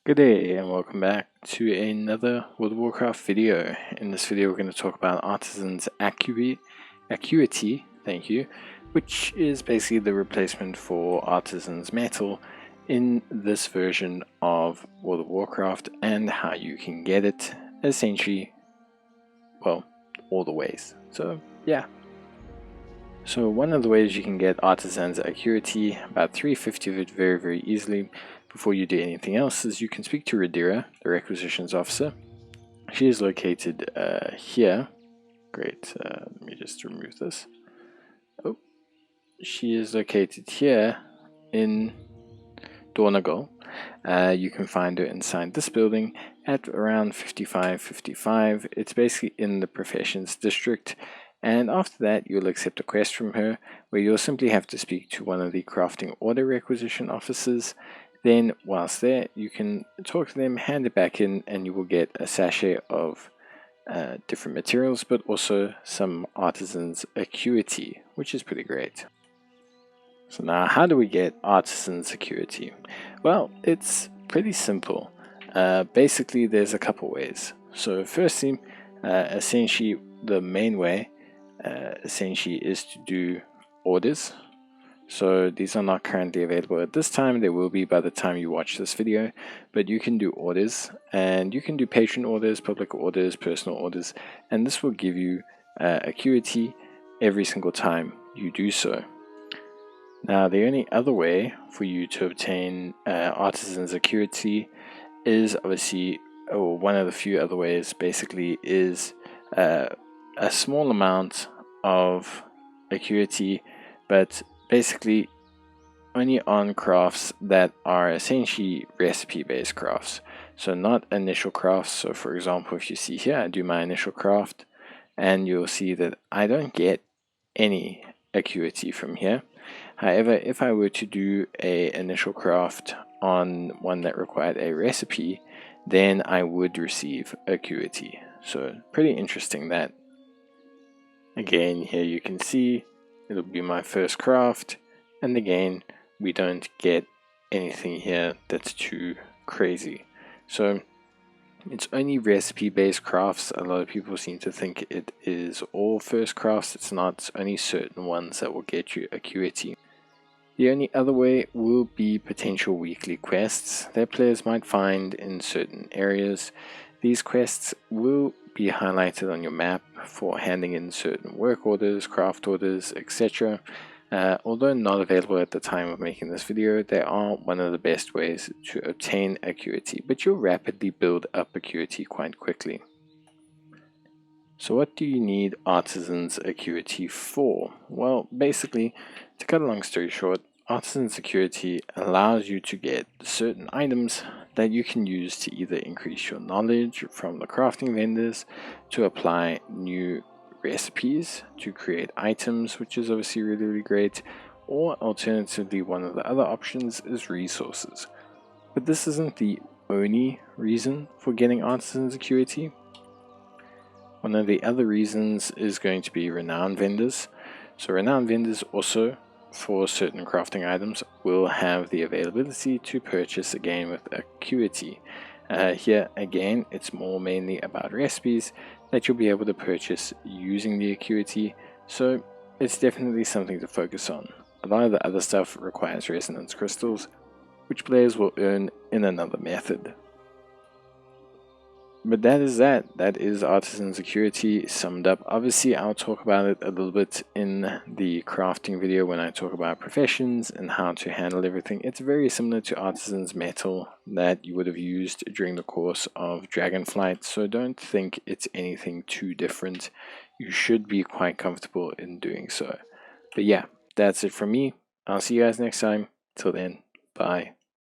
Good day and welcome back to another World of Warcraft video. In this video we're going to talk about Artisan's Acuity, thank you, which is basically the replacement for Artisan's Metal in this version of World of Warcraft and how you can get it essentially, well, all the ways. So yeah. So one of the ways you can get Artisan's Acuity, about 350 of it very easily, before you do anything else, is you can speak to Radira, the requisitions officer. She is located here. Great, let me just remove this. Oh, she is located here in Dornagal. You can find her inside this building at around 55. It's basically in the professions district. And after that, you'll accept a quest from her, where you'll simply have to speak to one of the crafting order requisition officers. Then, whilst there, you can talk to them, hand it back in, and you will get a sachet of different materials, but also some Artisan's Acuity, which is pretty great. So now, how do we get Artisan's Acuity? Well, it's pretty simple. Basically, there's a couple ways. So firstly, essentially, the main way essentially is to do orders. So these are not currently available at this time. They will be by the time you watch this video, but you can do orders, and you can do patron orders, public orders, personal orders, and this will give you Acuity every single time you do so. Now, the only other way for you to obtain Artisan's Acuity is obviously, or one of the few other ways basically, is a small amount of Acuity, but basically only on crafts that are essentially recipe based crafts, so not initial crafts. So for example, if you see here, I do my initial craft and you'll see that I don't get any Acuity from here. However, if I were to do a initial craft on one that required a recipe, then I would receive Acuity. So pretty interesting that. Again, here you can see it'll be my first craft, and again, we don't get anything here that's too crazy. So it's only recipe based crafts. A lot of people seem to think it is all first crafts. It's not. It's only certain ones that will get you Acuity. The only other way will be potential weekly quests that players might find in certain areas. These quests will be highlighted on your map for handing in certain work orders, craft orders, etc. Although not available at the time of making this video, they are one of the best ways to obtain Acuity, but you'll rapidly build up Acuity quite quickly. So what do you need Artisan's Acuity for? Well, basically, to cut a long story short, Artisan's Acuity allows you to get certain items that you can use to either increase your knowledge from the crafting vendors, to apply new recipes, to create items, which is obviously really great, or alternatively, one of the other options is resources. But this isn't the only reason for getting Artisan's Acuity. One of the other reasons is going to be renown vendors. So renown vendors also, for certain crafting items, will have the availability to purchase again with Acuity. Here again, it's more mainly about recipes that you'll be able to purchase using the Acuity, so it's definitely something to focus on. A lot of the other stuff requires resonance crystals, which players will earn in another method. But that is Artisan's Acuity summed up. Obviously, I'll talk about it a little bit in the crafting video when I talk about professions and how to handle everything. It's very similar to Artisan's Metal that you would have used during the course of Dragonflight, so don't think it's anything too different. You should be quite comfortable in doing so. But yeah, that's it from me. I'll see you guys next time. Till then, bye.